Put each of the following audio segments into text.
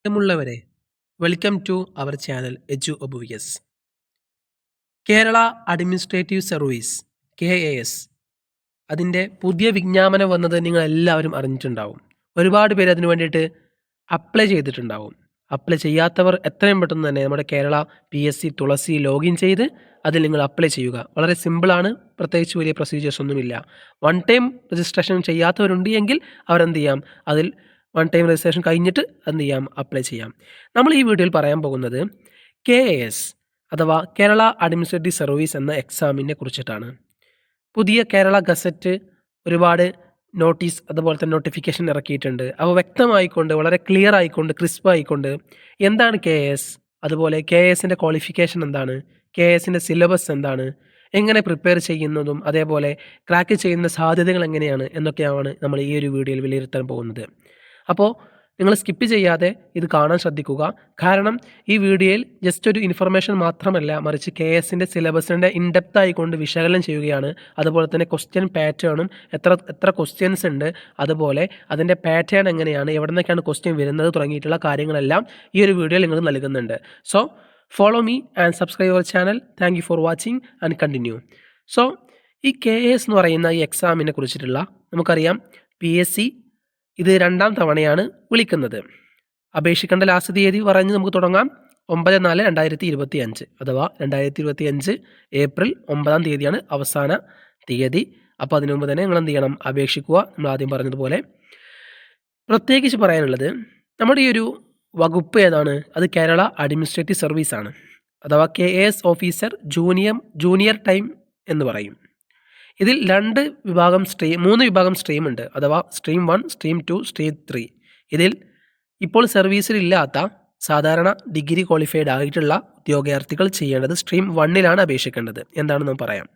പ്രിയമുള്ളവരെ, welcome to our channel edu obvious. Kerala administrative service KAS അതിൻ്റെ പുതിയ വിജ്ഞാപനം വന്നത് നിങ്ങൾ എല്ലാവരും അറിഞ്ഞിട്ടുണ്ടാവും. ഒരുപാട് പേര് അതിനു വേണ്ടിയിട്ട് അപ്ലൈ ചെയ്തിട്ടുണ്ടാവും. അപ്ലൈ ചെയ്യാത്തവർ എത്രയും പെട്ടെന്ന് തന്നെ നമ്മുടെ കേരള PSC തുളസി ലോഗിൻ ചെയ്ത് അതിൽ നിങ്ങൾ അപ്ലൈ ചെയ്യുക. വളരെ സിമ്പിളാണ്, പ്രത്യേകിച്ച് വലിയ പ്രൊസീജിയേഴ്സ് ഒന്നുമില്ല. വൺ ടൈം രജിസ്ട്രേഷൻ ചെയ്യാത്തവരുണ്ട് എങ്കിൽ അവരെന്ത് ചെയ്യാം, അതിൽ വൺ ടൈം രജിസ്ട്രേഷൻ കഴിഞ്ഞിട്ട് എന്ത് ചെയ്യാം, അപ്ലൈ ചെയ്യാം. നമ്മൾ ഈ വീഡിയോയിൽ പറയാൻ പോകുന്നത് KAS അഥവാ കേരള അഡ്മിനിസ്ട്രേറ്റീവ് സർവീസ് എന്ന എക്സാമിനെ കുറിച്ചിട്ടാണ്. പുതിയ കേരള ഗസറ്റ് ഒരുപാട് നോട്ടീസ് അതുപോലെ തന്നെ നോട്ടിഫിക്കേഷൻ ഇറക്കിയിട്ടുണ്ട്. അവ വ്യക്തമായിക്കൊണ്ട്, വളരെ ക്ലിയർ ആയിക്കൊണ്ട്, ക്രിസ്പ് ആയിക്കൊണ്ട് എന്താണ് KAS, അതുപോലെ KASൻ്റെ ക്വാളിഫിക്കേഷൻ എന്താണ്, KASൻ്റെ സിലബസ് എന്താണ്, എങ്ങനെ പ്രിപ്പയർ ചെയ്യുന്നതും അതേപോലെ ക്രാക്ക് ചെയ്യുന്ന സാധ്യതകൾ എങ്ങനെയാണ് എന്നൊക്കെയാണ് നമ്മൾ ഈ ഒരു വീഡിയോയിൽ വിലയിരുത്താൻ പോകുന്നത്. അപ്പോൾ നിങ്ങൾ സ്കിപ്പ് ചെയ്യാതെ ഇത് കാണാൻ ശ്രദ്ധിക്കുക. കാരണം ഈ വീഡിയോയിൽ ജസ്റ്റ് ഒരു ഇൻഫർമേഷൻ മാത്രമല്ല, മറിച്ച് KASൻ്റെ സിലബസിൻ്റെ ഇൻഡെപ്ത് ആയിക്കൊണ്ട് വിശകലനം ചെയ്യുകയാണ്. അതുപോലെ തന്നെ ക്വസ്റ്റ്യൻ പാറ്റേണും എത്ര ക്വസ്റ്റ്യൻസ് ഉണ്ട്, അതുപോലെ അതിൻ്റെ പാറ്റേൺ എങ്ങനെയാണ്, എവിടെ നിന്നൊക്കെയാണ് ക്വസ്റ്റ്യൻ വരുന്നത് തുടങ്ങിയിട്ടുള്ള കാര്യങ്ങളെല്ലാം ഈ ഒരു വീഡിയോയിൽ നിങ്ങൾ നൽകുന്നുണ്ട്. So follow me and subscribe our channel. Thank you for watching and continue. So ഈ KAS എന്ന് പറയുന്ന ഈ എക്സാമിനെ കുറിച്ചിട്ടുള്ള നമുക്കറിയാം, PSC ഇത് 2ാം തവണയാണ് വിളിക്കുന്നത്. അപേക്ഷിക്കേണ്ട ലാസ്റ്റ് തീയതി പറഞ്ഞ് നമുക്ക് തുടങ്ങാം. 9/4/2025 അഥവാ 2025 ഏപ്രിൽ 9-ാം തീയതിയാണ് അവസാന തീയതി. അപ്പോൾ അതിനു മുമ്പ് തന്നെ നിങ്ങൾ എന്ത് ചെയ്യണം, അപേക്ഷിക്കുക. നമ്മൾ ആദ്യം പറഞ്ഞതുപോലെ പ്രത്യേകിച്ച് പറയാനുള്ളത്, നമ്മുടെ ഈ ഒരു വകുപ്പ് ഏതാണ്, അത് കേരള അഡ്മിനിസ്ട്രേറ്റീവ് സർവീസ് ആണ്. അഥവാ KAS ഓഫീസർ ജൂനിയർ ടൈം എന്ന് പറയും. ഇതിൽ 3 വിഭാഗം സ്ട്രീം ഉണ്ട്. അഥവാ സ്ട്രീം 1, സ്ട്രീം 2, സ്ട്രീം 3. ഇതിൽ ഇപ്പോൾ സർവീസിലില്ലാത്ത സാധാരണ ഡിഗ്രി ക്വാളിഫൈഡ് ആയിട്ടുള്ള ഉദ്യോഗാർത്ഥികൾ ചെയ്യേണ്ടത് സ്ട്രീം 1ലാണ് അപേക്ഷിക്കേണ്ടത്. എന്താണെന്ന് പറയാം.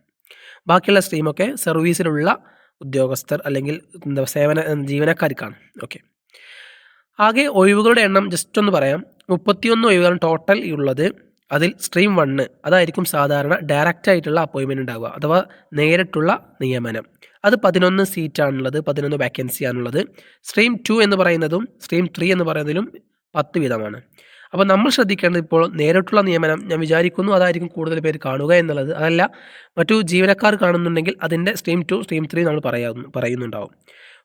ബാക്കിയുള്ള സ്ട്രീമൊക്കെ സർവീസിലുള്ള ഉദ്യോഗസ്ഥർ അല്ലെങ്കിൽ ജീവനക്കാർക്കാണ്. ഓക്കെ, ആകെ ഒഴിവുകളുടെ എണ്ണം ജസ്റ്റ് ഒന്ന് പറയാം. 31 ഒഴിവുകൾ ടോട്ടൽ ഉള്ളത്. അതിൽ സ്ട്രീം 1 അതായിരിക്കും സാധാരണ ഡയറക്റ്റ് ആയിട്ടുള്ള അപ്പോയിൻമെൻറ്റ് ഉണ്ടാവുക, അഥവാ നേരിട്ടുള്ള നിയമനം. അത് 11 സീറ്റാണുള്ളത്, 11 വാക്കൻസി ആണുള്ളത്. സ്ട്രീം 2 എന്ന് പറയുന്നതും സ്ട്രീം 3 എന്ന് പറയുന്നതിലും 10 വീതമാണ്. അപ്പോൾ നമ്മൾ ശ്രദ്ധിക്കേണ്ടത് ഇപ്പോൾ നേരിട്ടുള്ള നിയമനം, ഞാൻ വിചാരിക്കുന്നു അതായിരിക്കും കൂടുതൽ പേര് കാണുക എന്നുള്ളത്. അതല്ല, മറ്റു ജീവനക്കാർ കാണുന്നുണ്ടെങ്കിൽ അതിൻ്റെ സ്ട്രീം 2, സ്ട്രീം 3 നമ്മൾ പറയുന്നുണ്ടാവും.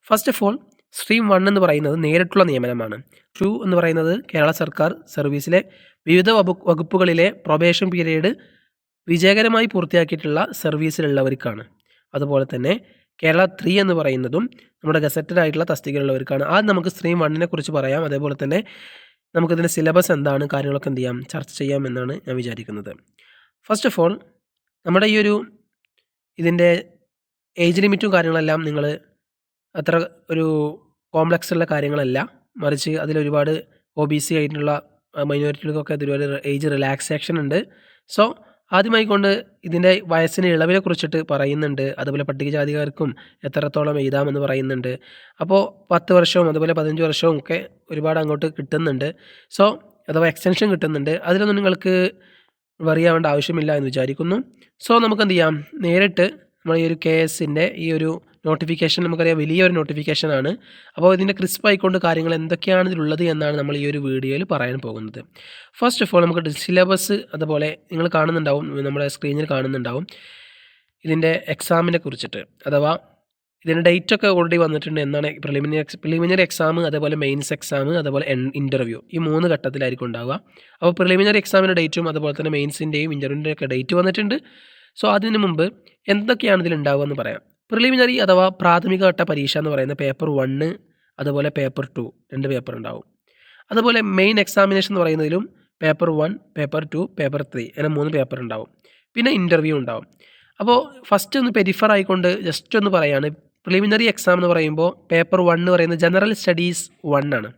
ഫസ്റ്റ് ഓഫ് ഓൾ സ്ട്രീം 1 എന്ന് പറയുന്നത് നേരിട്ടുള്ള നിയമനമാണ്. 2 എന്ന് പറയുന്നത് കേരള സർക്കാർ സർവീസിലെ വിവിധ വകുപ്പുകളിലെ പ്രൊബേഷൻ പീരീഡ് വിജയകരമായി പൂർത്തിയാക്കിയിട്ടുള്ള സർവീസിലുള്ളവർക്കാണ്. അതുപോലെ തന്നെ കേരള 3 എന്ന് പറയുന്നതും നമ്മുടെ ഗസറ്റഡായിട്ടുള്ള തസ്തികയിലുള്ളവർക്കാണ്. ആദ്യം നമുക്ക് സ്ട്രീം 1നെ കുറിച്ച് പറയാം. അതേപോലെ തന്നെ നമുക്കിതിൻ്റെ സിലബസ് എന്താണ്, കാര്യങ്ങളൊക്കെ എന്ത് ചെയ്യാം, ചർച്ച ചെയ്യാം എന്നാണ് ഞാൻ വിചാരിക്കുന്നത്. ഫസ്റ്റ് ഓഫ് ഓൾ നമ്മുടെ ഈ ഇതിൻ്റെ ഏജ് ലിമിറ്റും കാര്യങ്ങളെല്ലാം നിങ്ങൾ അത്ര ഒരു കോംപ്ലക്സ് ഉള്ള കാര്യങ്ങളല്ല, മറിച്ച് അതിലൊരുപാട് OBC ആയിട്ടുള്ള മൈനോറിറ്റികൾക്കൊക്കെ അതിലൊരു ഏജ് റിലാക്സേഷൻ ഉണ്ട്. സോ ആദ്യമായിക്കൊണ്ട് ഇതിൻ്റെ വയസ്സിന് ഇളവിനെ കുറിച്ചിട്ട് പറയുന്നുണ്ട്. അതുപോലെ പട്ടികജാതിക്കാർക്കും എത്രത്തോളം എഴുതാമെന്ന് പറയുന്നുണ്ട്. അപ്പോൾ 10 വർഷവും അതുപോലെ 15 വർഷവും ഒക്കെ ഒരുപാട് അങ്ങോട്ട് കിട്ടുന്നുണ്ട്. സോ അഥവാ എക്സ്റ്റൻഷൻ കിട്ടുന്നുണ്ട്. അതിലൊന്നും നിങ്ങൾക്ക് വറിയാവേണ്ട ആവശ്യമില്ല എന്ന് വിചാരിക്കുന്നു. സോ നമുക്ക് എന്ത് ചെയ്യാം, നേരിട്ട് നമ്മൾ ഈ ഒരു KASൻ്റെ ഈ ഒരു നോട്ടിഫിക്കേഷൻ നമുക്കറിയാം, വലിയൊരു നോട്ടിഫിക്കേഷനാണ്. അപ്പോൾ ഇതിൻ്റെ ക്രിസ്പ് ആയിക്കൊണ്ട് കാര്യങ്ങൾ എന്തൊക്കെയാണ് ഇതിലുള്ളത് എന്നാണ് നമ്മൾ ഈ ഒരു വീഡിയോയിൽ പറയാൻ പോകുന്നത്. ഫസ്റ്റ് ഓഫ് ഓൾ നമുക്ക് സിലബസ് അതുപോലെ നിങ്ങൾ കാണുന്നുണ്ടാവും, നമ്മുടെ സ്ക്രീനിൽ കാണുന്നുണ്ടാവും ഇതിൻ്റെ എക്സാമിനെ കുറിച്ചിട്ട്. അഥവാ ഇതിൻ്റെ ഡേറ്റൊക്കെ ഓൾറെഡി വന്നിട്ടുണ്ട്. എന്നാണ് പ്രിലിമിനറി എക്സാം, അതേപോലെ മെയിൻസ് എക്സാം, അതുപോലെ ഇൻ്റർവ്യൂ, ഈ 3 ഘട്ടത്തിലായിരിക്കും ഉണ്ടാവുക. അപ്പോൾ പ്രിലിമിനറി എക്സാമിൻ്റെ ഡേറ്റും അതുപോലെ തന്നെ മെയിൻസിൻ്റെയും ഇൻ്റർവ്യൂവിൻ്റെയും ഒക്കെ ഡേറ്റ് വന്നിട്ടുണ്ട്. സോ അതിന് മുമ്പ് എന്തൊക്കെയാണ് ഇതിൽ ഉണ്ടാവുക എന്ന് പറയാം. പ്രിലിമിനറി അഥവാ പ്രാഥമിക ഘട്ട പരീക്ഷ എന്ന് പറയുന്ന പേപ്പർ 1, അതുപോലെ പേപ്പർ 2, 2 പേപ്പർ ഉണ്ടാവും. അതുപോലെ മെയിൻ എക്സാമിനേഷൻ എന്ന് പറയുന്നതിലും പേപ്പർ 1, പേപ്പർ 2, പേപ്പർ 3 അങ്ങനെ 3 പേപ്പർ ഉണ്ടാവും. പിന്നെ ഇൻ്റർവ്യൂ ഉണ്ടാവും. അപ്പോൾ ഫസ്റ്റ് ഒന്ന് പെരിഫർ ആയിക്കൊണ്ട് ജസ്റ്റ് ഒന്ന് പറയാണ്, പ്രിലിമിനറി എക്സാം എന്ന് പറയുമ്പോൾ പേപ്പർ 1 എന്ന് പറയുന്നത് ജനറൽ സ്റ്റഡീസ് 1 ആണ്.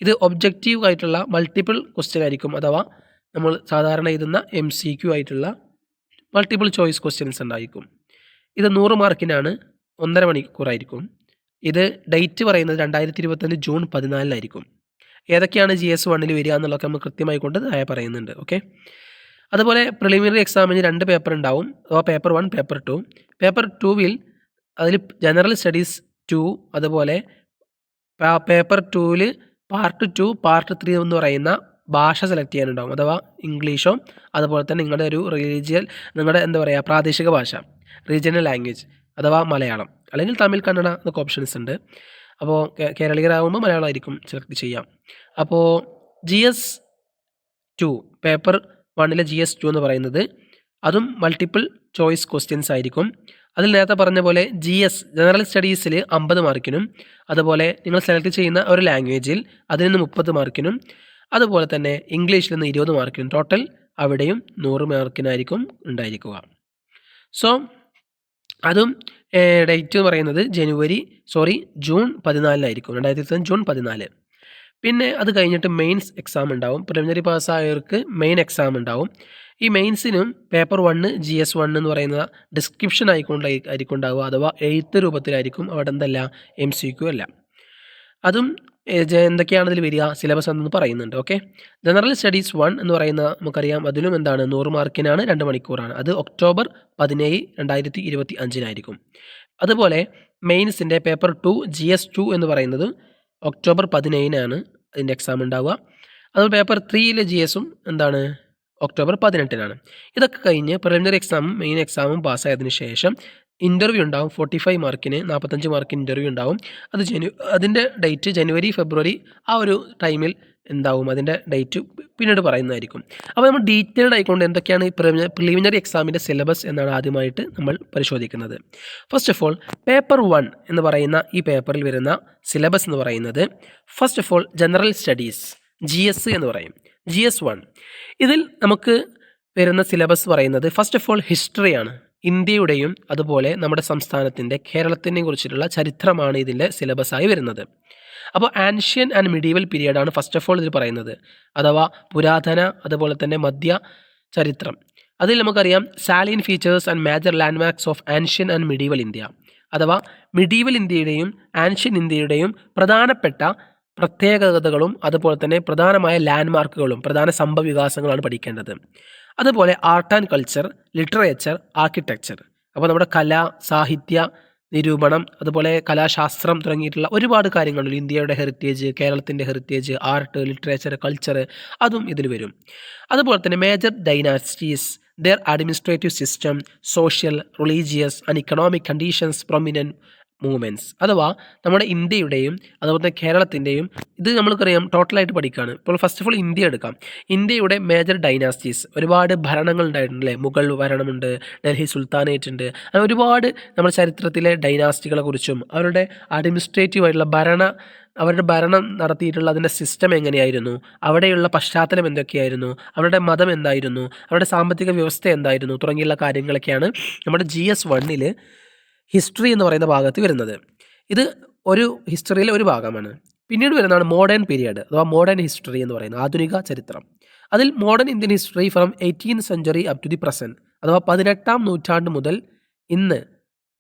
ഇത് ഒബ്ജക്റ്റീവ് ആയിട്ടുള്ള മൾട്ടിപ്പിൾ ക്വസ്റ്റ്യൻ ആയിരിക്കും, അഥവാ നമ്മൾ സാധാരണ എഴുതുന്ന MCQ ആയിട്ടുള്ള മൾട്ടിപ്പിൾ ചോയ്സ് ക്വസ്റ്റ്യൻസ് ഉണ്ടായിരിക്കും. ഇത് 100 മാർക്കിനാണ്, 1.5 മണിക്കൂറായിരിക്കും. ഇത് ഡേറ്റ് പറയുന്നത് 2025 ജൂൺ 14 ഏതൊക്കെയാണ് GS 1 വരിക എന്നുള്ളതൊക്കെ നമ്മൾ കൃത്യമായി കൊണ്ട് പറയുന്നുണ്ട്. ഓക്കെ, അതുപോലെ പ്രിലിമിനറി എക്സാമിന് 2 പേപ്പർ ഉണ്ടാവും, അഥവാ പേപ്പർ 1, പേപ്പർ 2. പേപ്പർ 2വിൽ അതിൽ ജനറൽ സ്റ്റഡീസ് 2, അതുപോലെ പേപ്പർ 2വിൽ പാർട്ട് 2 പാർട്ട് 3 എന്ന് പറയുന്ന ഭാഷ സെലക്ട് ചെയ്യാനുണ്ടാവും. അഥവാ ഇംഗ്ലീഷോ അതുപോലെ തന്നെ നിങ്ങളുടെ ഒരു നിങ്ങളുടെ എന്താ പറയുക പ്രാദേശിക ഭാഷ, റീജിയണൽ ലാംഗ്വേജ് അഥവാ മലയാളം അല്ലെങ്കിൽ തമിഴ്, കന്നഡ എന്നൊക്കെ ഓപ്ഷൻസ് ഉണ്ട്. അപ്പോൾ കേരളീയരാകുമ്പോൾ മലയാളമായിരിക്കും സെലക്ട് ചെയ്യാം. അപ്പോൾ GS2 പേപ്പർ 1 GS2 എന്ന് പറയുന്നത് അതും മൾട്ടിപ്പിൾ ചോയ്സ് ക്വസ്റ്റ്യൻസ് ആയിരിക്കും. അതിൽ നേരത്തെ പറഞ്ഞ പോലെ ജനറൽ സ്റ്റഡീസിൽ 50 മാർക്കിനും അതുപോലെ നിങ്ങൾ സെലക്ട് ചെയ്യുന്ന ഒരു ലാംഗ്വേജിൽ അതിൽ നിന്ന് 30 മാർക്കിനും അതുപോലെ തന്നെ ഇംഗ്ലീഷിൽ നിന്ന് 20 മാർക്കിനും ടോട്ടൽ അവിടെയും 100 മാർക്കിനായിരിക്കും ഉണ്ടായിരിക്കുക. സോ അതും ഡേറ്റ് എന്ന് പറയുന്നത് ജൂൺ 14 ജൂൺ 14. പിന്നെ അത് കഴിഞ്ഞിട്ട് മെയിൻസ് എക്സാം ഉണ്ടാവും. പ്രിലിമിനറി പാസ്സായവർക്ക് മെയിൻ എക്സാം ഉണ്ടാവും. ഈ മെയിൻസിനും പേപ്പർ 1 GS1 എന്ന് പറയുന്ന ഡിസ്ക്രിപ്ഷൻ ആയിരിക്കും ഉണ്ടാവുക, അഥവാ എഴുത്ത് രൂപത്തിലായിരിക്കും. അവിടെ എന്തല്ല MCQ അല്ല. അതും എന്തൊക്കെയാണ് ഇതിൽ വരിക സിലബസ് എന്ന് പറയുന്നുണ്ട്. ഓക്കെ, ജനറൽ സ്റ്റഡീസ് 1 എന്ന് പറയുന്ന നമുക്കറിയാം, അതിലും എന്താണ് 100 മാർക്കിനാണ്, 2 മണിക്കൂറാണ്. അത് ഒക്ടോബർ 17, 2025 അതുപോലെ മെയിൻസിൻ്റെ പേപ്പർ 2 GS2 എന്ന് പറയുന്നത് ഒക്ടോബർ 17 അതിൻ്റെ എക്സാം ഉണ്ടാവുക. അതുപോലെ പേപ്പർ 3 GSഉം എന്താണ് ഒക്ടോബർ 18 ഇതൊക്കെ കഴിഞ്ഞ് പ്രിലിമിനറി എക്സാമും മെയിൻ എക്സാമും പാസ്സായതിനു ശേഷം ഇൻ്റർവ്യൂ ഉണ്ടാവും. 45 മാർക്കിന് 45 മാർക്കിന് ഇൻ്റർവ്യൂ ഉണ്ടാവും. അതിൻ്റെ ഡേറ്റ് ജനുവരി, ഫെബ്രുവരി ആ ഒരു ടൈമിൽ എന്താവും, അതിൻ്റെ ഡേറ്റ് പിന്നീട് പറയുന്നതായിരിക്കും. അപ്പോൾ നമ്മൾ ഡീറ്റെയിൽഡ് ആയിക്കൊണ്ട് എന്തൊക്കെയാണ് ഈ പ്രിലിമിനറി എക്സാമിൻ്റെ സിലബസ് എന്നാണ് ആദ്യമായിട്ട് നമ്മൾ പരിശോധിക്കുന്നത്. ഫസ്റ്റ് ഓഫ് ഓൾ പേപ്പർ 1 എന്ന് പറയുന്ന ഈ പേപ്പറിൽ വരുന്ന സിലബസ് എന്ന് പറയുന്നത് first of all general studies GS എന്ന് പറയും, GS1. ഇതിൽ നമുക്ക് വരുന്ന സിലബസ് പറയുന്നത് ഫസ്റ്റ് ഓഫ് ഓൾ ഹിസ്റ്ററിയാണ്. ഇന്ത്യയുടെയും അതുപോലെ നമ്മുടെ സംസ്ഥാനത്തിൻ്റെ കേരളത്തിനെയും കുറിച്ചിട്ടുള്ള ചരിത്രമാണ് ഇതിൻ്റെ സിലബസായി വരുന്നത്. അപ്പോൾ ആൻഷ്യൻ ആൻഡ് മിഡീവൽ പീരിയഡാണ് ഫസ്റ്റ് ഓഫ് ഓൾ ഇതിൽ പറയുന്നത്, അഥവാ പുരാതന അതുപോലെ തന്നെ മധ്യ ചരിത്രം. അതിൽ നമുക്കറിയാം salient features and major landmarks of ancient and medieval India, അഥവാ മിഡീവൽ ഇന്ത്യയുടെയും ആൻഷ്യൻ ഇന്ത്യയുടെയും പ്രധാനപ്പെട്ട പ്രത്യേകതകളും അതുപോലെ തന്നെ പ്രധാനമായ ലാൻഡ്മാർക്കുകളും പ്രധാന സംഭവവികാസങ്ങളാണ് പഠിക്കേണ്ടത്. അതുപോലെ art and culture, literature, architecture, അപ്പോൾ നമ്മുടെ കല, സാഹിത്യ, നിരൂപണം, അതുപോലെ കലാശാസ്ത്രം തുടങ്ങിയിട്ടുള്ള ഒരുപാട് കാര്യങ്ങളുണ്ട്. ഇന്ത്യയുടെ ഹെറിറ്റേജ്, കേരളത്തിൻ്റെ ഹെറിറ്റേജ്, ആർട്ട്, ലിറ്ററേച്ചർ, കൾച്ചർ അതും ഇതിൽ വരും. അതുപോലെ തന്നെ major dynasties, their administrative system, social, religious and economic conditions, prominent movements, അഥവാ നമ്മുടെ ഇന്ത്യയുടെയും അതുപോലെ തന്നെ കേരളത്തിൻ്റെയും ഇത് നമ്മൾക്കറിയാം ടോട്ടലായിട്ട് പഠിക്കുകയാണ്. ഇപ്പോൾ ഫസ്റ്റ് ഓഫ് ഓൾ ഇന്ത്യ എടുക്കാം. ഇന്ത്യയുടെ മേജർ ഡൈനാസ്റ്റീസ്, ഒരുപാട് ഭരണങ്ങൾ ഉണ്ടായിട്ടുണ്ടല്ലേ. മുഗൾ ഭരണമുണ്ട്, ഡൽഹി സുൽത്താനേറ്റ് ഉണ്ട്, അങ്ങനെ ഒരുപാട് നമ്മുടെ ചരിത്രത്തിലെ ഡൈനാസ്റ്റികളെ കുറിച്ചും അവരുടെ അഡ്മിനിസ്ട്രേറ്റീവ് ആയിട്ടുള്ള അവരുടെ ഭരണം നടത്തിയിട്ടുള്ള അതിൻ്റെ സിസ്റ്റം എങ്ങനെയായിരുന്നു, അവിടെയുള്ള പശ്ചാത്തലം എന്തൊക്കെയായിരുന്നു, അവരുടെ മതം എന്തായിരുന്നു, അവരുടെ സാമ്പത്തിക വ്യവസ്ഥ എന്തായിരുന്നു തുടങ്ങിയുള്ള കാര്യങ്ങളൊക്കെയാണ് നമ്മുടെ GS1 ഹിസ്റ്ററി എന്ന് പറയുന്ന ഭാഗത്ത് വരുന്നത്. ഇത് ഒരു ഹിസ്റ്ററിയിലെ ഒരു ഭാഗമാണ്. പിന്നീട് വരുന്നതാണ് മോഡേൺ പീരിയഡ് അഥവാ മോഡേൺ ഹിസ്റ്ററി എന്ന് പറയുന്നത്, ആധുനിക ചരിത്രം. അതിൽ modern Indian history from 18th century up to the present, അഥവാ 18ാം നൂറ്റാണ്ട് മുതൽ ഇന്ന്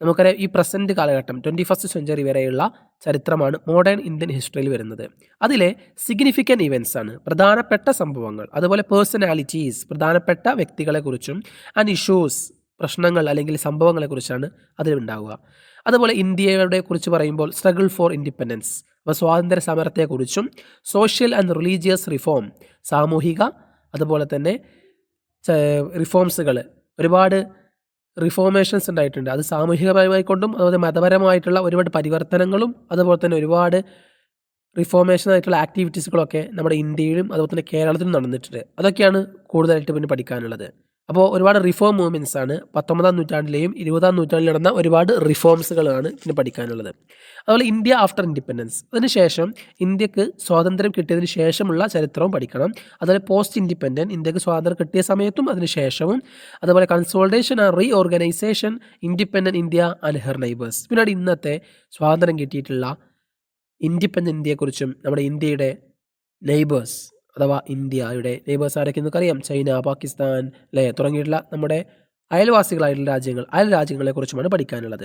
നമുക്കറിയാം ഈ പ്രസൻറ്റ് കാലഘട്ടം 21st century വരെയുള്ള ചരിത്രമാണ് മോഡേൺ ഇന്ത്യൻ ഹിസ്റ്ററിയിൽ വരുന്നത്. അതിലെ സിഗ്നിഫിക്കൻറ്റ് ഇവൻറ്റ്സ് ആണ്, പ്രധാനപ്പെട്ട സംഭവങ്ങൾ, അതുപോലെ പേഴ്സണാലിറ്റീസ്, പ്രധാനപ്പെട്ട വ്യക്തികളെക്കുറിച്ചും, ആൻഡ് ഇഷ്യൂസ്, പ്രശ്നങ്ങൾ അല്ലെങ്കിൽ സംഭവങ്ങളെക്കുറിച്ചാണ് അതിലുണ്ടാവുക. അതുപോലെ ഇന്ത്യയുടെ കുറിച്ച് പറയുമ്പോൾ സ്ട്രഗിൾ ഫോർ ഇൻഡിപെൻഡൻസ്, അപ്പോൾ സ്വാതന്ത്ര്യ സമരത്തെക്കുറിച്ചും, സോഷ്യൽ ആൻഡ് റിലീജിയസ് റിഫോം, സാമൂഹിക അതുപോലെ തന്നെ റിഫോംസുകൾ, ഒരുപാട് റിഫോർമേഷൻസ് ഉണ്ടായിട്ടുണ്ട്. അത് സാമൂഹികപരമായിക്കൊണ്ടും അതുപോലെ മതപരമായിട്ടുള്ള ഒരുപാട് പരിവർത്തനങ്ങളും അതുപോലെ തന്നെ ഒരുപാട് റിഫോർമേഷൻ ആയിട്ടുള്ള ആക്ടിവിറ്റീസുകളൊക്കെ നമ്മുടെ ഇന്ത്യയിലും അതുപോലെ തന്നെ കേരളത്തിലും നടന്നിട്ടുണ്ട്. അതൊക്കെയാണ് കൂടുതലായിട്ട് പിന്നെ പഠിക്കാനുള്ളത്. അപ്പോൾ ഒരുപാട് റിഫോം മൂവ്മെൻറ്റ്സ് ആണ് 19ാം നൂറ്റാണ്ടിലെയും 20ാം നൂറ്റാണ്ടിൽ നടന്ന ഒരുപാട് റിഫോംസുകളാണ് പിന്നെ പഠിക്കാനുള്ളത്. അതുപോലെ ഇന്ത്യ ആഫ്റ്റർ ഇൻഡിപെൻഡൻസ്, അതിനുശേഷം ഇന്ത്യക്ക് സ്വാതന്ത്ര്യം കിട്ടിയതിന് ശേഷമുള്ള ചരിത്രവും പഠിക്കണം. അതുപോലെ പോസ്റ്റ് ഇൻഡിപെൻഡൻറ്റ്, ഇന്ത്യക്ക് സ്വാതന്ത്ര്യം കിട്ടിയ സമയത്തും അതിന് ശേഷവും, അതുപോലെ consultation and reorganisation, independent India and her neighbours, പിന്നീട് ഇന്നത്തെ സ്വാതന്ത്ര്യം കിട്ടിയിട്ടുള്ള ഇൻഡിപെൻഡൻറ്റ് ഇന്ത്യയെക്കുറിച്ചും നമ്മുടെ ഇന്ത്യയുടെ നെയ്ബേഴ്സ് അഥവാ ഇന്ത്യയുടെ നെയ്ബേഴ്സ് ആരൊക്കെ നമുക്കറിയാം, ചൈന, പാകിസ്ഥാൻ അല്ലേ തുടങ്ങിയിട്ടുള്ള നമ്മുടെ അയൽവാസികളായിട്ടുള്ള അയൽ രാജ്യങ്ങളെക്കുറിച്ചുമാണ് പഠിക്കാനുള്ളത്.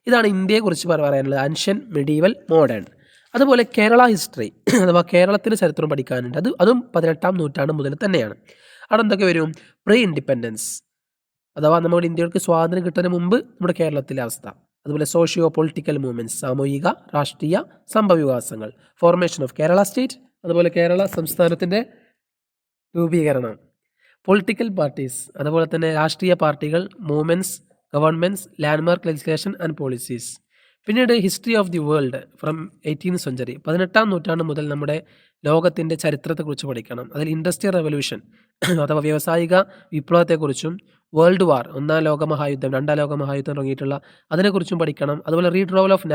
ഇതാണ് ഇന്ത്യയെക്കുറിച്ച് പറയാനുള്ളത്, ആൻഷ്യൻ, മിഡീവൽ, മോഡേൺ. അതുപോലെ കേരള ഹിസ്റ്ററി അഥവാ കേരളത്തിൻ്റെ ചരിത്രം പഠിക്കാനുണ്ട്. അതും 18ാം നൂറ്റാണ്ട് മുതൽ തന്നെയാണ്. അവിടെ എന്തൊക്കെ വരും, പ്രീ ഇൻഡിപെൻഡൻസ് അഥവാ നമ്മുടെ ഇന്ത്യക്ക് സ്വാതന്ത്ര്യം കിട്ടുന്നതിന് മുമ്പ് നമ്മുടെ കേരളത്തിലെ അവസ്ഥ, അതുപോലെ സോഷ്യോ പൊളിറ്റിക്കൽ മൂവ്മെൻറ്റ്സ്, സാമൂഹിക രാഷ്ട്രീയ സംഭവവികാസങ്ങൾ, ഫോർമേഷൻ ഓഫ് കേരള സ്റ്റേറ്റ്, അതുപോലെ കേരള സംസ്ഥാനത്തിൻ്റെ രൂപീകരണം, പൊളിറ്റിക്കൽ പാർട്ടീസ്, അതുപോലെ തന്നെ രാഷ്ട്രീയ പാർട്ടികൾ, movements, governments, landmark legislation and policies. പിന്നീട് history of the world from 18th century, 18ാം നൂറ്റാണ്ട് മുതൽ നമ്മുടെ ലോകത്തിൻ്റെ ചരിത്രത്തെക്കുറിച്ച് പഠിക്കണം. അതിൽ ഇൻഡസ്ട്രിയൽ റെവല്യൂഷൻ അഥവാ വ്യാവസായിക വിപ്ലവത്തെക്കുറിച്ചും വേൾഡ് വാർ, ഒന്നാം ലോകമഹായുദ്ധം, രണ്ടാം ലോകമഹായുദ്ധം തുടങ്ങിയിട്ടുള്ള അതിനെക്കുറിച്ചും പഠിക്കണം. അതുപോലെ retrieval of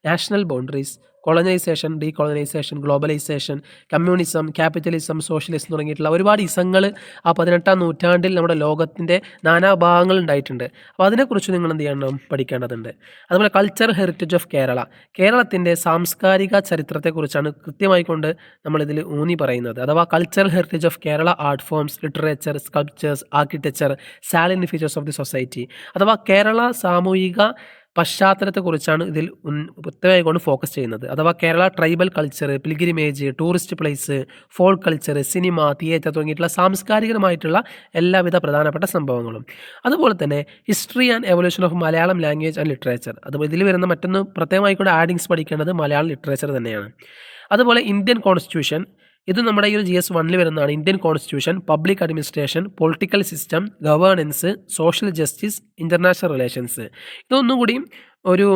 national boundaries, colonisation, decolonisation, globalisation, communism, capitalism, socialism തുടങ്ങിയിട്ടുള്ള ഒരുപാട് ഇസങ്ങൾ ആ 18ാം നൂറ്റാണ്ടിൽ നമ്മുടെ ലോകത്തിൻ്റെ നാനാഭാഗങ്ങൾ ഉണ്ടായിട്ടുണ്ട്. അപ്പോൾ അതിനെക്കുറിച്ച് നിങ്ങൾ എന്ത് ചെയ്യണം, പഠിക്കേണ്ടതുണ്ട്. അതുപോലെ കൾച്ചർ ഹെറിറ്റേജ് ഓഫ് കേരള, കേരളത്തിൻ്റെ സാംസ്കാരിക ചരിത്രത്തെക്കുറിച്ചാണ് കൃത്യമായിക്കൊണ്ട് നമ്മളിതിൽ ഊന്നി പറയുന്നത്. അഥവാ cultural heritage of Kerala, art forms, literature, sculptures, architecture, salient features of the society. അഥവാ കേരള സാമൂഹിക പശ്ചാത്തലത്തെക്കുറിച്ചാണ് ഇതിൽ പ്രത്യേകമായി കൊണ്ട് ഫോക്കസ് ചെയ്യുന്നത്. അഥവാ Kerala tribal culture, pilgrimage, tourist place, folk culture, cinema, theatre തുടങ്ങിയിട്ടുള്ള സാംസ്കാരികമായിട്ടുള്ള എല്ലാവിധ പ്രധാനപ്പെട്ട സംഭവങ്ങളും. അതുപോലെ തന്നെ history and evolution of Malayalam language and literature. അതുപോലെ ഇതിൽ വരുന്ന മറ്റൊന്ന് പ്രത്യേകമായി കൊണ്ട് ആഡിങ്സ് പഠിക്കേണ്ടത് മലയാളം ലിറ്ററേച്ചർ തന്നെയാണ്. അതുപോലെ ഇന്ത്യൻ കോൺസ്റ്റിറ്റ്യൂഷൻ, ഇത് നമ്മുടെ ഈ ഒരു GS 1 വരുന്നതാണ്. Indian constitution, public administration, political system, governance, social justice, international relations. ഇതൊന്നും കൂടിയും ഒരു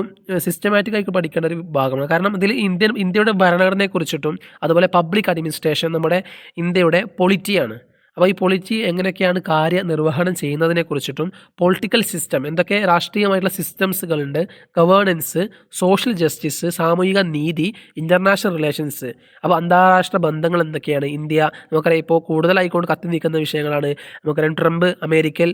സിസ്റ്റമാറ്റിക് ആയിട്ട് പഠിക്കേണ്ട ഒരു ഭാഗമാണ്. കാരണം ഇതിൽ ഇന്ത്യയുടെ ഭരണഘടനയെക്കുറിച്ചിട്ടും അതുപോലെ പബ്ലിക് അഡ്മിനിസ്ട്രേഷൻ നമ്മുടെ ഇന്ത്യയുടെ പൊളിറ്റിയാണ്. അപ്പോൾ ഈ പൊളിറ്റി എങ്ങനെയൊക്കെയാണ് കാര്യനിർവഹണം ചെയ്യുന്നതിനെക്കുറിച്ചിട്ടും, പൊളിറ്റിക്കൽ സിസ്റ്റം എന്തൊക്കെ രാഷ്ട്രീയമായിട്ടുള്ള സിസ്റ്റംസുകളുണ്ട്, ഗവേണൻസ്, സോഷ്യൽ ജസ്റ്റിസ്, സാമൂഹിക നീതി, ഇൻ്റർനാഷണൽ റിലേഷൻസ്. അപ്പോൾ അന്താരാഷ്ട്ര ബന്ധങ്ങൾ എന്തൊക്കെയാണ്, ഇന്ത്യ നമുക്കറിയാം ഇപ്പോൾ കൂടുതലായിക്കൊണ്ട് കത്തി നിൽക്കുന്ന വിഷയങ്ങളാണ്. നമുക്കറിയാം ട്രംപ് അമേരിക്കയിൽ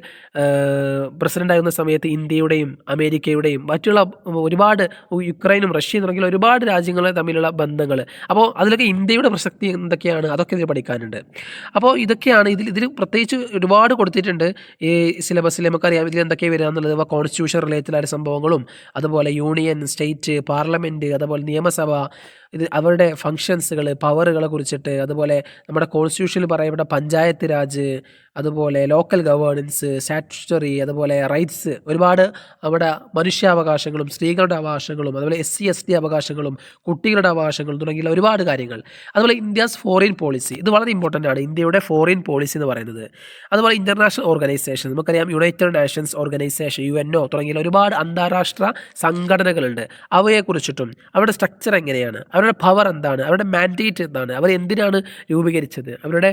പ്രസിഡൻ്റ് ആകുന്ന സമയത്ത് ഇന്ത്യയുടെയും അമേരിക്കയുടെയും മറ്റുള്ള ഒരുപാട് യുക്രൈനും റഷ്യയും തുടങ്ങിയ ഒരുപാട് രാജ്യങ്ങൾ തമ്മിലുള്ള ബന്ധങ്ങൾ. അപ്പോൾ അതിലൊക്കെ ഇന്ത്യയുടെ പ്രസക്തി എന്തൊക്കെയാണ്, അതൊക്കെ ഇതിൽ പഠിക്കാനുണ്ട്. അപ്പോൾ ഇതൊക്കെയാണ് ഇതിൽ പ്രത്യേകിച്ച് ഒരുപാട് കൊടുത്തിട്ടുണ്ട് ഈ സിലബസിൽ. നമുക്കറിയാം ഇതിൽ എന്തൊക്കെയാണ് വരിക എന്നുള്ളത്. കോൺസ്റ്റിറ്റ്യൂഷൻ റിലേറ്റഡ് ആയ സംഭവങ്ങളും, അതുപോലെ യൂണിയൻ, സ്റ്റേറ്റ്, പാർലമെൻറ്റ്, അതുപോലെ നിയമസഭ, ഇത് അവരുടെ ഫങ്ഷൻസുകൾ, പവറുകളെ കുറിച്ചിട്ട്, അതുപോലെ നമ്മുടെ കോൺസ്റ്റിറ്റ്യൂഷനിൽ പറയപ്പെട്ട പഞ്ചായത്ത് രാജ്, അതുപോലെ ലോക്കൽ ഗവേണൻസ്, സ്റ്റാറ്റ്യൂട്ടറി, അതുപോലെ റൈറ്റ്സ്, ഒരുപാട് അവിടെ മനുഷ്യാവകാശങ്ങളും സ്ത്രീകളുടെ അവകാശങ്ങളും, അതുപോലെ SC/ST അവകാശങ്ങളും കുട്ടികളുടെ അവകാശങ്ങളും തുടങ്ങിയുള്ള ഒരുപാട് കാര്യങ്ങൾ. അതുപോലെ ഇന്ത്യസ് ഫോറിൻ പോളിസി, ഇത് വളരെ ഇമ്പോർട്ടൻ്റ് ആണ്, ഇന്ത്യയുടെ ഫോറിൻ പോളിസി എന്ന് പറയുന്നത്. അതുപോലെ ഇൻ്റർനാഷണൽ ഓർഗനൈസേഷൻ, നമുക്കറിയാം യുണൈറ്റഡ് നേഷൻസ് ഓർഗനൈസേഷൻ, UNO തുടങ്ങിയ ഒരുപാട് അന്താരാഷ്ട്ര സംഘടനകളുണ്ട്. അവയെക്കുറിച്ചിട്ടും അവരുടെ സ്ട്രക്ചർ എങ്ങനെയാണ്, അവരുടെ പവർ എന്താണ്, അവരുടെ മാൻഡേറ്റ് എന്താണ്, അവർ എന്തിനാണ് രൂപീകരിച്ചത്, അവരുടെ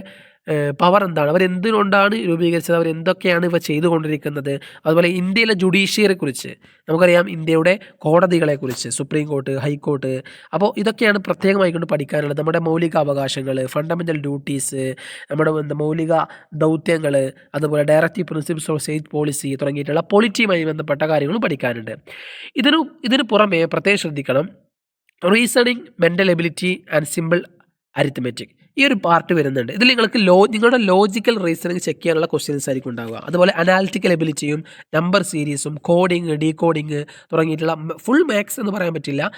പവർ എന്താണ്, അവരെന്തുകൊണ്ടാണ് രൂപീകരിച്ചത്, അവരെന്തൊക്കെയാണ് ഇവ ചെയ്തുകൊണ്ടിരിക്കുന്നത്. അതുപോലെ ഇന്ത്യയിലെ ജുഡീഷ്യറിയെക്കുറിച്ച് നമുക്കറിയാം, ഇന്ത്യയുടെ കോടതികളെക്കുറിച്ച്, സുപ്രീം കോർട്ട്, ഹൈക്കോർട്ട്. അപ്പോൾ ഇതൊക്കെയാണ് പ്രത്യേകമായി കൊണ്ട് പഠിക്കാനുള്ളത്. നമ്മുടെ മൗലിക അവകാശങ്ങൾ, ഫണ്ടമെൻ്റൽ ഡ്യൂട്ടീസ്, നമ്മുടെ മൗലിക ദൗത്യങ്ങൾ, അതുപോലെ directive principles of state policy തുടങ്ങിയിട്ടുള്ള പൊളിറ്റിയുമായി ബന്ധപ്പെട്ട കാര്യങ്ങളും പഠിക്കാനുണ്ട്. ഇതിന് പുറമെ പ്രത്യേകം ശ്രദ്ധിക്കണം reasoning, mental ability and simple arithmetic. ഈ ഒരു പാർട്ട് വരുന്നുണ്ട്. ഇതിൽ നിങ്ങൾക്ക് നിങ്ങളുടെ ലോജിക്കൽ റീസണിങ് ചെക്ക് ചെയ്യാനുള്ള ക്വസ്റ്റ്യൻസ് ആയിരിക്കും ഉണ്ടാവുക. അതുപോലെ അനാലിറ്റിക്കൽ എബിലിറ്റിയും, നമ്പർ സീരീസും, കോഡിങ്, ഡീകോഡിങ് തുടങ്ങിയിട്ടുള്ള ഫുൾ മാത്സ് എന്ന് പറയാൻ പറ്റില്ല,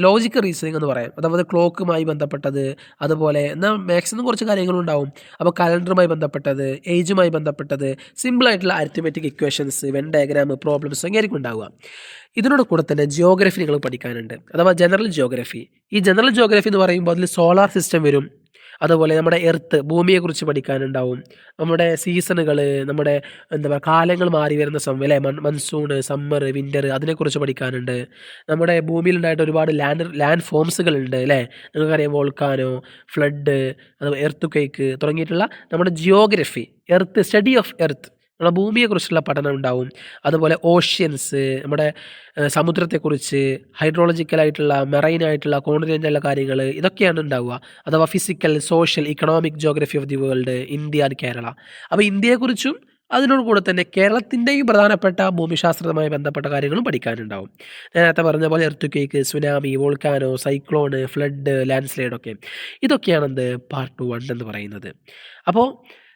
ലോജിക്കൽ റീസണിങ് എന്ന് പറയാം. അതായത് ക്ലോക്കുമായി ബന്ധപ്പെട്ടത്, അതുപോലെ എന്നാൽ മാത്സിനും കുറച്ച് കാര്യങ്ങളുണ്ടാവും. അപ്പോൾ കലണ്ടറുമായി ബന്ധപ്പെട്ടത്, ഏജുമായി ബന്ധപ്പെട്ടത്, സിമ്പിളായിട്ടുള്ള arithmetic equations, when diagram, problems ഒക്കെ ആയിരിക്കും ഉണ്ടാവുക. ഇതിനോട് കൂടെ തന്നെ ജിയോഗ്രഫി നിങ്ങൾ പഠിക്കാനുണ്ട്, അഥവാ ജനറൽ ജിയോഗ്രഫി. ഈ ജനറൽ ജിയോഗ്രഫി എന്ന് പറയുമ്പോൾ അതിൽ സോളാർ സിസ്റ്റം വരും, അതുപോലെ നമ്മുടെ എർത്ത്, ഭൂമിയെക്കുറിച്ച് പഠിക്കാനുണ്ടാവും, നമ്മുടെ സീസണുകൾ, നമ്മുടെ എന്താ പറയുക കാലങ്ങൾ മാറി വരുന്ന സമയം അല്ലേ, മൺസൂൺ, സമ്മർ, വിൻ്റർ, അതിനെക്കുറിച്ച് പഠിക്കാനുണ്ട്. നമ്മുടെ ഭൂമിയിലുണ്ടായിട്ട് ഒരുപാട് ലാൻഡ് ഫോംസുകളുണ്ട് അല്ലേ, നിങ്ങൾക്കറിയാം വോൾക്കാനോ, ഫ്ലഡ്, അതുപോലെ എർത്ത് ക്വേക്ക് തുടങ്ങിയിട്ടുള്ള നമ്മുടെ geography, earth, study of earth, നമ്മുടെ ഭൂമിയെക്കുറിച്ചുള്ള പഠനം ഉണ്ടാവും. അതുപോലെ ഓഷ്യൻസ്, നമ്മുടെ സമുദ്രത്തെക്കുറിച്ച്, ഹൈഡ്രോളജിക്കലായിട്ടുള്ള, മെറൈനായിട്ടുള്ള, കോണ്ടിനെൻ്റലുള്ള കാര്യങ്ങൾ, ഇതൊക്കെയാണ് ഉണ്ടാവുക. അഥവാ physical, social, economic geography of the world, India and Kerala. അപ്പോൾ ഇന്ത്യയെക്കുറിച്ചും അതിനോട് കൂടെ തന്നെ കേരളത്തിൻ്റെയും പ്രധാനപ്പെട്ട ഭൂമിശാസ്ത്രവുമായി ബന്ധപ്പെട്ട കാര്യങ്ങളും പഠിക്കാനുണ്ടാവും. നേരത്തെ പറഞ്ഞ പോലെ earth quake, tsunami, volcano, cyclone, flood, land slide ഒക്കെ. ഇതൊക്കെയാണെന്ത് പാർട്ട് 1 എന്ന് പറയുന്നത്. അപ്പോൾ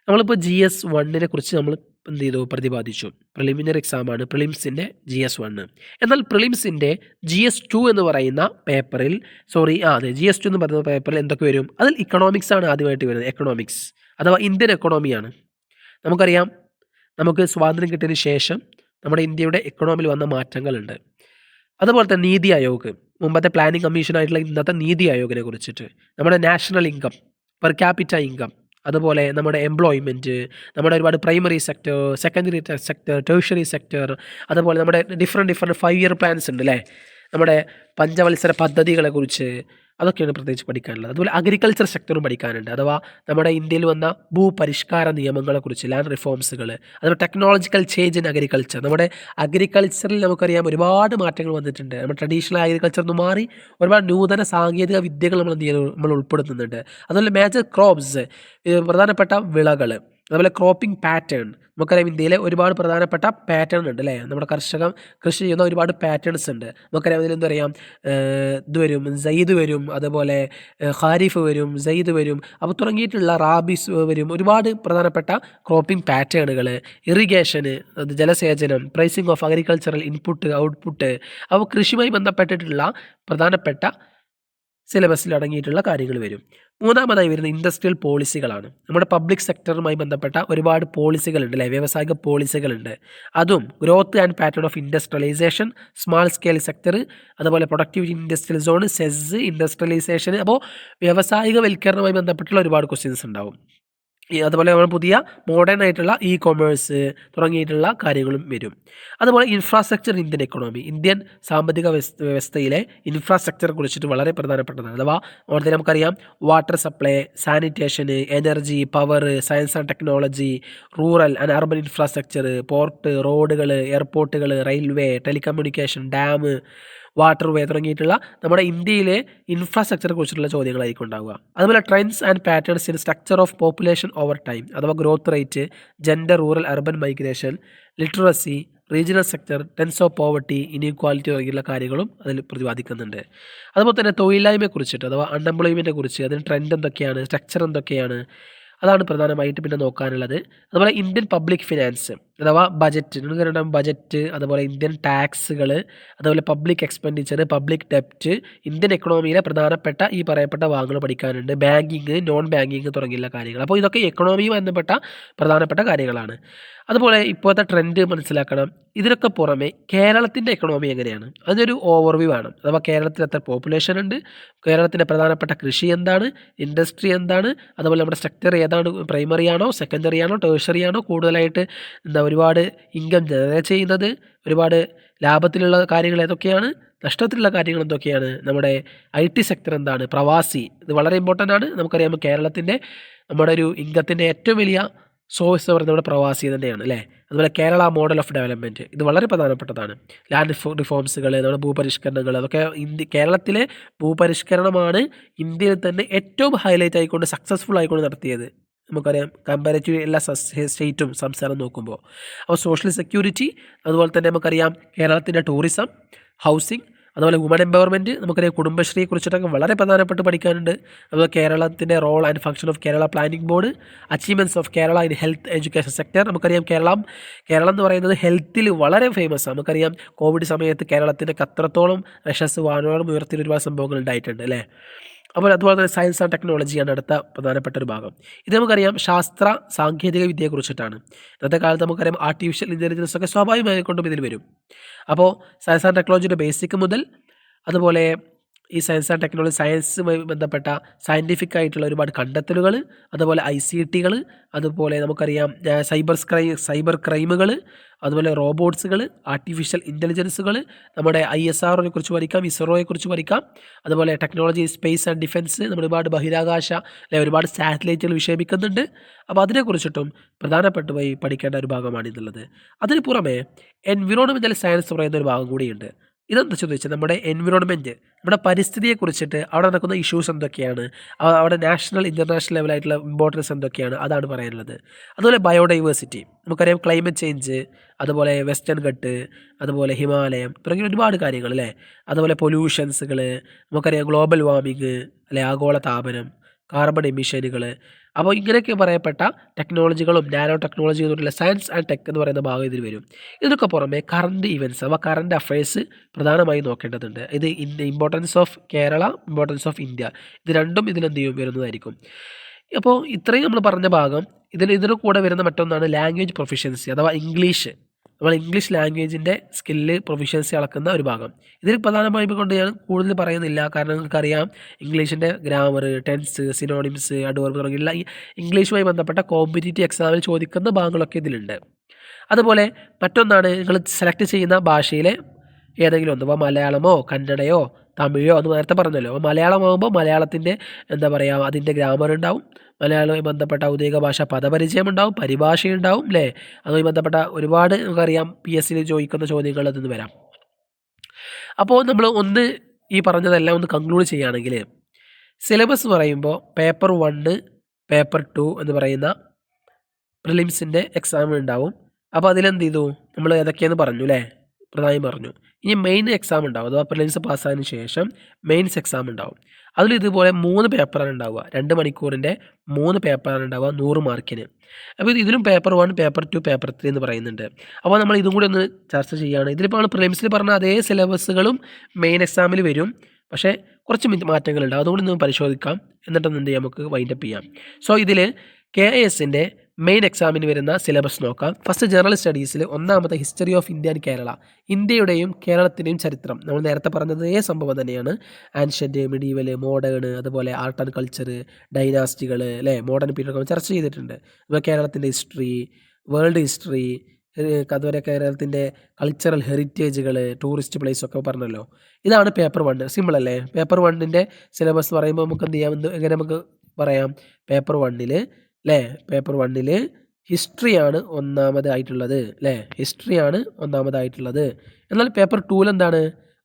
നമ്മളിപ്പോൾ GS 1 കുറിച്ച് നമ്മൾ എന്ത് ചെയ്തു, പ്രതിപാദിച്ചു. Preliminary എക്സാമാണ് പ്രിലിംസിൻ്റെ GS 1. എന്നാൽ പ്രിലിംസിൻ്റെ GS 2 എന്ന് പറയുന്ന പേപ്പറിൽ, GS 2 എന്ന് പറയുന്ന പേപ്പറിൽ എന്തൊക്കെ വരും, അതിൽ ഇക്കണോമിക്സ് ആണ് ആദ്യമായിട്ട് വരുന്നത്. എക്കണോമിക്സ് അഥവാ ഇന്ത്യൻ എക്കണോമിയാണ്. നമുക്കറിയാം, നമുക്ക് സ്വാതന്ത്ര്യം കിട്ടിയതിന് ശേഷം നമ്മുടെ ഇന്ത്യയുടെ എക്കണോമിയിൽ വന്ന മാറ്റങ്ങളുണ്ട്. അതുപോലെ തന്നെ നീതി ആയോഗ്, മുമ്പത്തെ പ്ലാനിംഗ് കമ്മീഷനായിട്ടുള്ള ഇന്നത്തെ നീതി ആയോഗിനെ കുറിച്ചിട്ട്, നമ്മുടെ national income, per capita income, അതുപോലെ നമ്മുടെ എംപ്ലോയ്മെൻറ്റ്, നമ്മുടെ ഒരുപാട് primary sector, secondary sector, tertiary sector, അതുപോലെ നമ്മുടെ ഡിഫറെൻറ്റ് 5 ഇയർ പ്ലാൻസ് ഉണ്ട് അല്ലേ, നമ്മുടെ പഞ്ചവത്സര പദ്ധതികളെ കുറിച്ച്, അതൊക്കെയാണ് പ്രത്യേകിച്ച് പഠിക്കാനുള്ളത്. അതുപോലെ അഗ്രികൾച്ചർ സെക്ടറും പഠിക്കാനുണ്ട്, അഥവാ നമ്മുടെ ഇന്ത്യയിൽ വന്ന ഭൂപരിഷ്കാര നിയമങ്ങളെക്കുറിച്ച്, ലാൻഡ് റിഫോംസുകൾ, അതുപോലെ ടെക്നോളജിക്കൽ ചേഞ്ച് ഇൻ അഗ്രികൾച്ചർ. നമ്മുടെ അഗ്രികൾച്ചറിൽ നമുക്കറിയാം ഒരുപാട് മാറ്റങ്ങൾ വന്നിട്ടുണ്ട്. നമ്മുടെ ട്രഡീഷണൽ അഗ്രികൾച്ചർ നിന്ന് മാറി ഒരുപാട് നൂതന സാങ്കേതിക വിദ്യകൾ നമ്മൾ ഉൾപ്പെടുത്തുന്നുണ്ട്. അതുപോലെ മേജർ ക്രോപ്സ്, പ്രധാനപ്പെട്ട വിളകൾ, അതുപോലെ ക്രോപ്പിംഗ് പാറ്റേൺ. നമുക്കറിയാം ഇന്ത്യയിലെ ഒരുപാട് പ്രധാനപ്പെട്ട പാറ്റേൺ ഉണ്ട് അല്ലേ, നമ്മുടെ കർഷകർ കൃഷി ചെയ്യുന്ന ഒരുപാട് പാറ്റേൺസ് ഉണ്ട്. നമുക്കറിയാം ഇതിലെന്താ പറയാം, ഇത് വരും, സെയ്ദ് വരും, അതുപോലെ ഖാരിഫ് വരും, സെയ്ദ് വരും, അപ്പോൾ തുടങ്ങിയിട്ടുള്ള റാബിസ് വരും. ഒരുപാട് പ്രധാനപ്പെട്ട ക്രോപ്പിംഗ് പാറ്റേണുകൾ, ഇറിഗേഷന്, ജലസേചനം, pricing of agricultural input output, അപ്പോൾ കൃഷിയുമായി ബന്ധപ്പെട്ടിട്ടുള്ള പ്രധാനപ്പെട്ട സിലബസിൽ അടങ്ങിയിട്ടുള്ള കാര്യങ്ങൾ വരും. മൂന്നാമതായി വരുന്ന ഇൻഡസ്ട്രിയൽ പോളിസികളാണ്. നമ്മുടെ പബ്ലിക് സെക്ടറുമായി ബന്ധപ്പെട്ട ഒരുപാട് പോളിസികളുണ്ട് അല്ലേ, വ്യാവസായിക പോളിസികളുണ്ട്. അതും growth and pattern of industrialisation, small scale sector, അതുപോലെ productive industrial zone, SEZ, industrialisation. അപ്പോൾ വ്യാവസായികവൽക്കരണവുമായി ബന്ധപ്പെട്ടുള്ള ഒരുപാട് ക്വസ്റ്റ്യൻസ് ഉണ്ടാവും. അതുപോലെ നമ്മൾ പുതിയ മോഡേൺ ആയിട്ടുള്ള ഇ കൊമേഴ്സ് തുടങ്ങിയിട്ടുള്ള കാര്യങ്ങളും വരും. അതുപോലെ ഇൻഫ്രാസ്ട്രക്ചർ ഇന്ത്യൻ എക്കണോമി, ഇന്ത്യൻ സാമ്പത്തിക വ്യവസ്ഥയിലെ ഇൻഫ്രാസ്ട്രക്ചറെ കുറിച്ചിട്ട് വളരെ പ്രധാനപ്പെട്ടതാണ്. അഥവാ അവിടെ നമുക്കറിയാം വാട്ടർ സപ്ലൈ, സാനിറ്റേഷന്, energy, power, science and technology, rural and urban infrastructure, port, റോഡുകൾ, എയർപോർട്ടുകൾ, railway, telecommunication, dam, water way തുടങ്ങിയിട്ടുള്ള നമ്മുടെ ഇന്ത്യയിലെ ഇൻഫ്രാസ്ട്രക്ചറെ കുറിച്ചിട്ടുള്ള ചോദ്യങ്ങളായിരിക്കും ഉണ്ടാവുക. അതുപോലെ trends and patterns in structure of population over time, അഥവാ growth rate, gender, rural urban migration, literacy, regional sector, tense of poverty, inequality തുടങ്ങിയുള്ള കാര്യങ്ങളും അതിൽ പ്രതിപാദിക്കുന്നുണ്ട്. അതുപോലെ തന്നെ തൊഴിലില്ലായ്മയെ കുറിച്ചിട്ട്, അഥവാ അൺഎംപ്ലോയ്മെൻറ്റിനെ കുറിച്ച്, അതിന് ട്രെൻഡ് എന്തൊക്കെയാണ്, സ്ട്രക്ചർ എന്തൊക്കെയാണ്, അതാണ് പ്രധാനമായിട്ട് പിന്നെ നോക്കാനുള്ളത്. അതുപോലെ ഇന്ത്യൻ പബ്ലിക് ഫിനാൻസ്, അഥവാ ബജറ്റ്, നിങ്ങൾക്കറിയാം ബജറ്റ്, അതുപോലെ ഇന്ത്യൻ ടാക്സുകൾ, അതുപോലെ പബ്ലിക് എക്സ്പെൻഡിച്ചർ, പബ്ലിക് ഡെപ്റ്റ്, ഇന്ത്യൻ എക്കണോമിയിലെ പ്രധാനപ്പെട്ട ഈ പറയപ്പെട്ട ഭാഗങ്ങൾ പഠിക്കാനുണ്ട്. ബാങ്കിങ്, നോൺ ബാങ്കിങ് തുടങ്ങിയുള്ള കാര്യങ്ങൾ. അപ്പോൾ ഇതൊക്കെ എക്കണോമിയുമായി ബന്ധപ്പെട്ട പ്രധാനപ്പെട്ട കാര്യങ്ങളാണ്. അതുപോലെ ഇപ്പോഴത്തെ ട്രെൻഡ് മനസ്സിലാക്കണം. ഇതിനൊക്കെ പുറമെ കേരളത്തിൻ്റെ എക്കണോമി എങ്ങനെയാണ്, അതിനൊരു ഓവർവ്യൂ വേണം. അഥവാ കേരളത്തിൽ എത്ര പോപ്പുലേഷൻ ഉണ്ട്, കേരളത്തിൻ്റെ പ്രധാനപ്പെട്ട കൃഷി എന്താണ്, ഇൻഡസ്ട്രി എന്താണ്, അതുപോലെ നമ്മുടെ സെക്ടർ ഏതാണ്, പ്രൈമറി ആണോ, സെക്കൻഡറി ആണോ, ടേഴ്സറി ആണോ, കൂടുതലായിട്ട് ഒരുപാട് ഇൻകം ജനറേറ്റ് ചെയ്യുന്നത്, ഒരുപാട് ലാഭത്തിലുള്ള കാര്യങ്ങൾ ഏതൊക്കെയാണ്, നഷ്ടത്തിലുള്ള കാര്യങ്ങൾ എന്തൊക്കെയാണ്, നമ്മുടെ IT സെക്ടർ എന്താണ്, പ്രവാസി, ഇത് വളരെ ഇമ്പോർട്ടൻ്റ് ആണ്. നമുക്കറിയാം കേരളത്തിൻ്റെ നമ്മുടെ ഒരു ഇൻകത്തിൻ്റെ ഏറ്റവും വലിയ സോഴ്സ് എന്ന് പറയുന്നത് നമ്മുടെ പ്രവാസി തന്നെയാണ് അല്ലേ. അതുപോലെ കേരള മോഡൽ ഓഫ് ഡെവലപ്മെൻറ്റ്, ഇത് വളരെ പ്രധാനപ്പെട്ടതാണ്. ലാൻഡ് റിഫോംസുകൾ, നമ്മുടെ ഭൂപരിഷ്കരണങ്ങൾ, അതൊക്കെ കേരളത്തിലെ ഭൂപരിഷ്കരണമാണ് ഇന്ത്യയിൽ തന്നെ ഏറ്റവും ഹൈലൈറ്റ് ആയിക്കൊണ്ട് സക്സസ്ഫുൾ ആയിക്കൊണ്ട് നടത്തിയത്. നമുക്കറിയാം കമ്പാരറ്റീവ് എല്ലാ സ്റ്റേറ്റും സംസ്ഥാനം നോക്കുമ്പോൾ. അപ്പോൾ സോഷ്യൽ സെക്യൂരിറ്റി, അതുപോലെ തന്നെ നമുക്കറിയാം കേരളത്തിൻ്റെ ടൂറിസം, ഹൗസിംഗ്, അതുപോലെ വുമൺ എംപവർമെൻറ്റ്, നമുക്കറിയാം കുടുംബശ്രീയെ കുറിച്ചിട്ടൊക്കെ വളരെ പ്രധാനപ്പെട്ട് പഠിക്കാനുണ്ട്. അതുപോലെ കേരളത്തിൻ്റെ role and function of Kerala planning board, achievements of Kerala in health education sector. നമുക്കറിയാം കേരളം എന്ന് പറയുന്നത് ഹെൽത്തിൽ വളരെ ഫേമസ്. നമുക്കറിയാം കോവിഡ് സമയത്ത് കേരളത്തിൻ്റെ അത്രത്തോളം യശസ് വാനോളം ഉയർത്തിയ ഒരുപാട് സംഭവങ്ങൾ ഉണ്ടായിട്ടുണ്ട് അല്ലേ. അപ്പോൾ അതുപോലെ തന്നെ സയൻസ് ആൻഡ് ടെക്നോളജിയാണ് അടുത്ത പ്രധാനപ്പെട്ട ഒരു ഭാഗം. ഇത് നമുക്കറിയാം ശാസ്ത്ര സാങ്കേതിക വിദ്യയെക്കുറിച്ചിട്ടാണ്. ഇന്നത്തെ കാലത്ത് നമുക്കറിയാം ആർട്ടിഫിഷ്യൽ ഇൻ്റലിജൻസ് ഒക്കെ സ്വാഭാവികമായിക്കൊണ്ടും ഇതിൽ വരും. അപ്പോൾ സയൻസ് ആൻഡ് ടെക്നോളജിയുടെ ബേസിക് മുതൽ, അതുപോലെ ഈ സയൻസ് ആൻഡ് ടെക്നോളജി, സയൻസുമായി ബന്ധപ്പെട്ട സയൻറ്റിഫിക് ആയിട്ടുള്ള ഒരുപാട് കണ്ടെത്തലുകൾ, അതുപോലെ ICTകൾ, അതുപോലെ നമുക്കറിയാം സൈബർ ക്രൈമുകൾ, അതുപോലെ റോബോട്ട്സുകൾ, ആർട്ടിഫിഷ്യൽ ഇൻ്റലിജൻസുകൾ, നമ്മുടെ ISROയെ കുറിച്ച് പഠിക്കാം, ISROയെ കുറിച്ച് പഠിക്കാം. അതുപോലെ ടെക്നോളജി, സ്പേസ് ആൻഡ് ഡിഫൻസ്, നമ്മുടെ ഒരുപാട് ബഹിരാകാശ ഒരുപാട് സാറ്റലൈറ്റുകൾ വിക്ഷേപിക്കുന്നുണ്ട്. അപ്പോൾ അതിനെക്കുറിച്ചിട്ടും പ്രധാനപ്പെട്ട പോയി പഠിക്കേണ്ട ഒരു ഭാഗമാണിതുള്ളത്. അതിന് പുറമെ എൻവിറോൺമെൻറ്റൽ സയൻസ് പറയുന്ന ഒരു ഭാഗം കൂടിയുണ്ട്. ഇതെന്താ ചോദിച്ചാൽ നമ്മുടെ എൻവിറോൺമെൻറ്റ്, നമ്മുടെ പരിസ്ഥിതിയെക്കുറിച്ചിട്ട് അവിടെ നടക്കുന്ന ഇഷ്യൂസ് എന്തൊക്കെയാണ്, അവിടെ നാഷണൽ ഇൻ്റർനാഷണൽ ലെവലായിട്ടുള്ള ഇമ്പോർട്ടൻസ് എന്തൊക്കെയാണ്, അതാണ് പറയാനുള്ളത്. അതുപോലെ ബയോഡൈവേഴ്സിറ്റി, നമുക്കറിയാം ക്ലൈമറ്റ് ചേഞ്ച്, അതുപോലെ വെസ്റ്റേൺ ഘട്ട്, അതുപോലെ ഹിമാലയം തുടങ്ങിയ ഒരുപാട് കാര്യങ്ങൾ അല്ലേ. അതുപോലെ പൊല്യൂഷൻസുകൾ, നമുക്കറിയാം ഗ്ലോബൽ വാർമിങ് അല്ലെ, ആഗോള താപനം, കാർബൺ എമിഷനുകൾ. അപ്പോൾ ഇങ്ങനെയൊക്കെ പറയപ്പെട്ട ടെക്നോളജികളും നാനോ ടെക്നോളജി എന്നുള്ള സയൻസ് ആൻഡ് ടെക് എന്ന് പറയുന്ന ഭാഗം ഇതിൽ വരും. ഇതിനൊക്കെ പുറമെ കറണ്ട് ഇവൻറ്റ്സ്, അവ കറണ്ട് അഫയേഴ്സ് പ്രധാനമായും നോക്കേണ്ടതുണ്ട്. ഇത് importance of Kerala, importance of India, ഇത് രണ്ടും ഇതിലെന്ത് ചെയ്യും വരുന്നതായിരിക്കും. അപ്പോൾ ഇത്രയും നമ്മൾ പറഞ്ഞ ഭാഗം ഇതിന് കൂടെ വരുന്ന മറ്റൊന്നാണ് ലാംഗ്വേജ് പ്രൊഫിഷ്യൻസി, അഥവാ ഇംഗ്ലീഷ്. നമ്മൾ ഇംഗ്ലീഷ് ലാംഗ്വേജിൻ്റെ സ്കില്ല് പ്രൊഫിഷ്യൻസി അളക്കുന്ന ഒരു ഭാഗം. ഇതിൽ പ്രധാനമായും കൊണ്ട് ഞാൻ കൂടുതൽ പറയുന്നില്ല, കാരണം നിങ്ങൾക്കറിയാം ഇംഗ്ലീഷിൻ്റെ ഗ്രാമർ, ടെൻസ്, സിനോണിംസ്, അഡ്വർബ് തുടങ്ങിയുള്ള ഈ ഇംഗ്ലീഷുമായി ബന്ധപ്പെട്ട കോമ്പറ്റീറ്റീവ് എക്സാമിൽ ചോദിക്കുന്ന ഭാഗങ്ങളൊക്കെ ഇതിലുണ്ട്. അതുപോലെ മറ്റൊന്നാണ് നിങ്ങൾ സെലക്ട് ചെയ്യുന്ന ഭാഷയിലെ ഏതെങ്കിലും ഒന്ന്, ഇപ്പോൾ മലയാളമോ കന്നഡയോ തമിഴോ എന്ന് നേരത്തെ പറഞ്ഞല്ലോ. അപ്പോൾ മലയാളമാകുമ്പോൾ മലയാളത്തിൻ്റെ എന്താ പറയുക, അതിൻ്റെ ഗ്രാമർ ഉണ്ടാവും, മലയാളവുമായി ബന്ധപ്പെട്ട ഔദ്യോഗിക ഭാഷ പദപരിചയം ഉണ്ടാവും, പരിഭാഷയുണ്ടാവും അല്ലേ. അതുമായി ബന്ധപ്പെട്ട ഒരുപാട് നമുക്കറിയാം PSCയിൽ ചോദിക്കുന്ന ചോദ്യങ്ങൾ അതിൽ നിന്ന് വരാം. അപ്പോൾ നമ്മൾ ഒന്ന് ഈ പറഞ്ഞതെല്ലാം ഒന്ന് കൺക്ലൂഡ് ചെയ്യുകയാണെങ്കിൽ, സിലബസ് പറയുമ്പോൾ പേപ്പർ 1, പേപ്പർ 2 എന്ന് പറയുന്ന പ്രിലിംസിൻ്റെ എക്സാം ഉണ്ടാവും. അപ്പോൾ അതിലെന്ത് ചെയ്തു, നമ്മൾ ഏതൊക്കെയാണെന്ന് പറഞ്ഞു അല്ലേ, പ്രധാനം പറഞ്ഞു. ഇനി മെയിൻ എക്സാം ഉണ്ടാവും, അഥവാ പ്രിലിംസ് പാസ്സായതിനു ശേഷം മെയിൻസ് എക്സാം ഉണ്ടാവും. അതിൽ ഇതുപോലെ 3 പേപ്പറാണ് ഉണ്ടാവുക. 2 മണിക്കൂറിൻ്റെ 3 പേപ്പറാണ് ഉണ്ടാവുക 100 മാർക്കിന്. അപ്പോൾ ഇതിലും പേപ്പർ 1, പേപ്പർ 2, പേപ്പർ 3 എന്ന് പറയുന്നുണ്ട്. അപ്പോൾ നമ്മൾ ഇതും കൂടി ഒന്ന് ചർച്ച ചെയ്യുകയാണ്. ഇതിലിപ്പോൾ നമ്മൾ പ്രിലിംസിൽ പറഞ്ഞ അതേ സിലബസുകളും മെയിൻ എക്സാമിൽ വരും, പക്ഷേ കുറച്ച് മാറ്റങ്ങളുണ്ട്. അതുകൊണ്ട് ഒന്ന് പരിശോധിക്കാം, എന്നിട്ടൊന്ന് എന്ത് ചെയ്യാം, നമുക്ക് വൈൻഡപ്പ് ചെയ്യാം. സോ ഇതിൽ KIS-ൻ്റെ മെയിൻ എക്സാമിന് വരുന്ന സിലബസ് നോക്കാം. ഫസ്റ്റ് ജനറൽ സ്റ്റഡീസിൽ ഒന്നാമത്തെ history of India and Kerala, ഇന്ത്യയുടെയും കേരളത്തിൻ്റെയും ചരിത്രം. നമ്മൾ നേരത്തെ പറഞ്ഞതേ സംഭവം തന്നെയാണ്. ആൻഷ്യൻ്റ്, മിഡീവൽ, മോഡേൺ, അതുപോലെ ആർട്ട് ആൻഡ് കൾച്ചർ, ഡൈനാസ്റ്റികൾ അല്ലേ, മോഡേൺ പീരിയഡ് നമ്മൾ ചർച്ച ചെയ്തിട്ടുണ്ട്. അപ്പോൾ കേരളത്തിൻ്റെ ഹിസ്റ്ററി, വേൾഡ് ഹിസ്റ്ററി, അതുപോലെ കേരളത്തിൻ്റെ കൾച്ചറൽ ഹെറിറ്റേജുകൾ, ടൂറിസ്റ്റ് പ്ലേസ് ഒക്കെ പറഞ്ഞല്ലോ. ഇതാണ് പേപ്പർ 1. സിമ്പിൾ അല്ലേ. പേപ്പർ 1ൻ്റെ സിലബസ് പറയുമ്പോൾ നമുക്ക് എന്ത് ചെയ്യാം, എങ്ങനെ നമുക്ക് പറയാം, പേപ്പർ 1ൽ അല്ലേ, പേപ്പർ 1ൽ ഹിസ്റ്ററിയാണ് ഒന്നാമതായിട്ടുള്ളത് അല്ലേ, ഹിസ്റ്ററിയാണ് ഒന്നാമതായിട്ടുള്ളത്. എന്നാൽ പേപ്പർ 2ൽ എന്താണ്,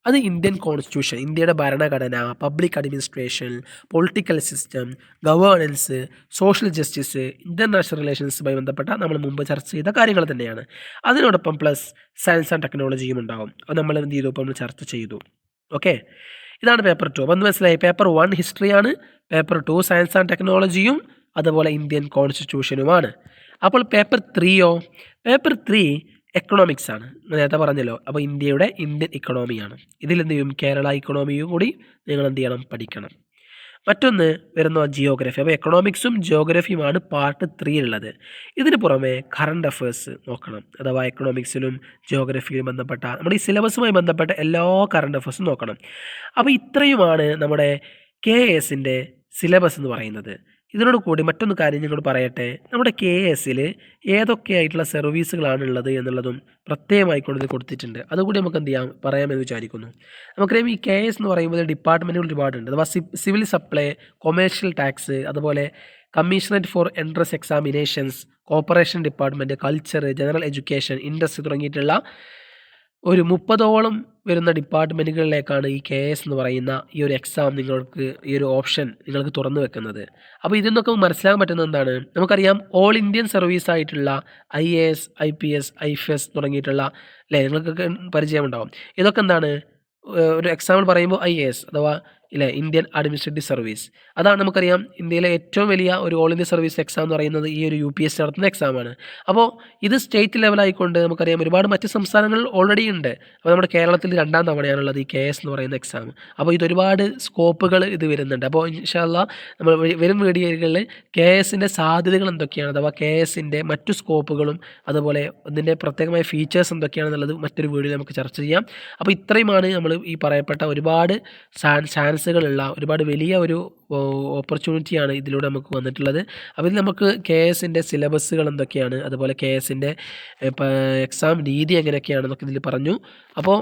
അത് ഇന്ത്യൻ കോൺസ്റ്റിറ്റ്യൂഷൻ, ഇന്ത്യയുടെ ഭരണഘടന, public administration, political system, governance, social justice, international റിലേഷൻസുമായി ബന്ധപ്പെട്ട നമ്മൾ മുമ്പ് ചർച്ച ചെയ്ത കാര്യങ്ങൾ തന്നെയാണ്. അതിനോടൊപ്പം പ്ലസ് സയൻസ് ആൻഡ് ടെക്നോളജിയും ഉണ്ടാവും. അത് നമ്മൾ എന്ത് ചെയ്തു, ഇപ്പോൾ നമ്മൾ ചർച്ച ചെയ്തു. ഓക്കെ, ഇതാണ് പേപ്പർ 2. അപ്പോൾ ഒന്ന് മനസ്സിലായി, പേപ്പർ 1 ഹിസ്റ്ററിയാണ്, പേപ്പർ 2 സയൻസ് ആൻഡ് ടെക്നോളജിയും അതുപോലെ ഇന്ത്യൻ കോൺസ്റ്റിറ്റ്യൂഷനുമാണ്. അപ്പോൾ പേപ്പർ 3യോ, പേപ്പർ 3 എക്കണോമിക്സ് ആണ്, നേരത്തെ പറഞ്ഞല്ലോ. അപ്പോൾ ഇന്ത്യൻ ഇക്കണോമിയാണ്. ഇതിലെന്ത് ചെയ്യും, കേരള ഇക്കണോമിയും കൂടി നിങ്ങൾ എന്ത് ചെയ്യണം, പഠിക്കണം. മറ്റൊന്ന് വരുന്ന ജിയോഗ്രഫി. അപ്പോൾ എക്കണോമിക്സും ജിയോഗ്രഫിയുമാണ് പാർട്ട് 3 ഉള്ളത്. ഇതിന് പുറമെ കറണ്ട് അഫയേഴ്സ് നോക്കണം, അഥവാ എക്കണോമിക്സിലും ജിയോഗ്രഫിയിലും ബന്ധപ്പെട്ട നമ്മുടെ ഈ സിലബസുമായി ബന്ധപ്പെട്ട എല്ലാ കറണ്ട് അഫയേഴ്സും നോക്കണം. അപ്പോൾ ഇത്രയുമാണ് നമ്മുടെ KIS-ൻ്റെ സിലബസ് എന്ന് പറയുന്നത്. ഇതിനോട് കൂടി മറ്റൊന്ന് കാര്യം ഞങ്ങളോട് പറയട്ടെ, നമ്മുടെ KIS-ൽ ഏതൊക്കെയായിട്ടുള്ള സർവീസുകളാണ് ഉള്ളത് എന്നുള്ളതും പ്രത്യേകമായിക്കൊണ്ട് കൊടുത്തിട്ടുണ്ട്. അതുകൂടി നമുക്ക് എന്ത് ചെയ്യാം, പറയാമെന്ന് വിചാരിക്കുന്നു. നമുക്കറിയാം ഈ KIS എന്ന് പറയുമ്പോൾ ഡിപ്പാർട്ട്മെൻറ്റുകൾ ഒരുപാടുണ്ട്. അഥവാ സിവിൽ സപ്ലൈ, കൊമേഴ്ഷ്യൽ ടാക്സ്, അതുപോലെ commissionerate four entrance examinations, corporation department, culture, general education, industry തുടങ്ങിയിട്ടുള്ള ഒരു 30ഓളം വരുന്ന ഡിപ്പാർട്ട്മെൻറ്റുകളിലേക്കാണ് ഈ KIS എന്ന് പറയുന്ന ഈ ഒരു എക്സാം നിങ്ങൾക്ക്, ഈ ഒരു ഓപ്ഷൻ നിങ്ങൾക്ക് തുറന്നു വെക്കുന്നത്. അപ്പോൾ ഇതിൽ നിന്നൊക്കെ മനസ്സിലാക്കാൻ പറ്റുന്നത് എന്താണ്, നമുക്കറിയാം ഓൾ ഇന്ത്യൻ സർവീസ് ആയിട്ടുള്ള IAS, IPS, IFS തുടങ്ങിയിട്ടുള്ള അല്ലേ, നിങ്ങൾക്കൊക്കെ പരിചയമുണ്ടാകും. ഇതൊക്കെ എന്താണ്, ഒരു എക്സാമ്പിൾ പറയുമ്പോൾ IAS അഥവാ ഇല്ലേ, ഇന്ത്യൻ അഡ്മിനിസ്ട്രേറ്റീവ് സർവീസ്. അതാണ് നമുക്കറിയാം ഇന്ത്യയിലെ ഏറ്റവും വലിയ ഒരു ഓൾ ഇന്ത്യ സർവീസ് എക്സാം എന്ന് പറയുന്നത് ഈ ഒരു UPSC നടത്തുന്ന എക്സാമാണ്. അപ്പോൾ ഇത് സ്റ്റേറ്റ് ലെവലായിക്കൊണ്ട് നമുക്കറിയാം ഒരുപാട് മറ്റ് സംസ്ഥാനങ്ങളിൽ ഓൾറെഡി ഉണ്ട്. അപ്പോൾ നമ്മുടെ കേരളത്തിൽ 2ാം തവണയാണുള്ളത് ഈ KIS എന്ന് പറയുന്ന എക്സാം. അപ്പോൾ ഇതൊരുപാട് സ്കോപ്പുകൾ ഇത് വരുന്നുണ്ട്. അപ്പോൾ ഇൻഷാ അല്ലാഹ് നമ്മൾ വരും വീഡിയോകളിൽ KIS-ൻ്റെ സാധ്യതകൾ എന്തൊക്കെയാണ്, അഥവാ KIS-ൻ്റെ മറ്റു സ്കോപ്പുകളും അതുപോലെ ഇതിൻ്റെ പ്രത്യേകമായ ഫീച്ചേഴ്സ് എന്തൊക്കെയാണെന്നുള്ളത് മറ്റൊരു വീഡിയോയിൽ നമുക്ക് ചർച്ച ചെയ്യാം. അപ്പോൾ ഇത്രയുമാണ് നമ്മൾ ഈ പറയപ്പെട്ട ഒരുപാട് ചാൻസുകളുള്ള ഒരുപാട് വലിയ ഒരു ഓപ്പർച്യൂണിറ്റിയാണ് ഇതിലൂടെ നമുക്ക് വന്നിട്ടുള്ളത്. അപ്പോൾ ഇത് നമുക്ക് KIS-ൻ്റെ സിലബസുകൾ എന്തൊക്കെയാണ്, അതുപോലെ KIS-ൻ്റെ എക്സാം രീതി എങ്ങനെയൊക്കെയാണെന്നൊക്കെ ഇതിൽ പറഞ്ഞു. അപ്പോൾ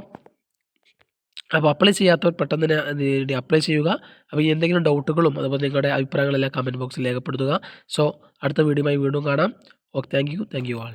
അപ്ലൈ ചെയ്യാത്തവർ പെട്ടെന്ന് തന്നെ അപ്ലൈ ചെയ്യുക. അപ്പോൾ എന്തെങ്കിലും ഡൗട്ടുകളും അതുപോലെ നിങ്ങളുടെ അഭിപ്രായങ്ങളെല്ലാം കമൻറ്റ് ബോക്സിൽ രേഖപ്പെടുത്തുക. സോ അടുത്ത വീഡിയോയുമായി വീണ്ടും കാണാം. Okay, thank you all.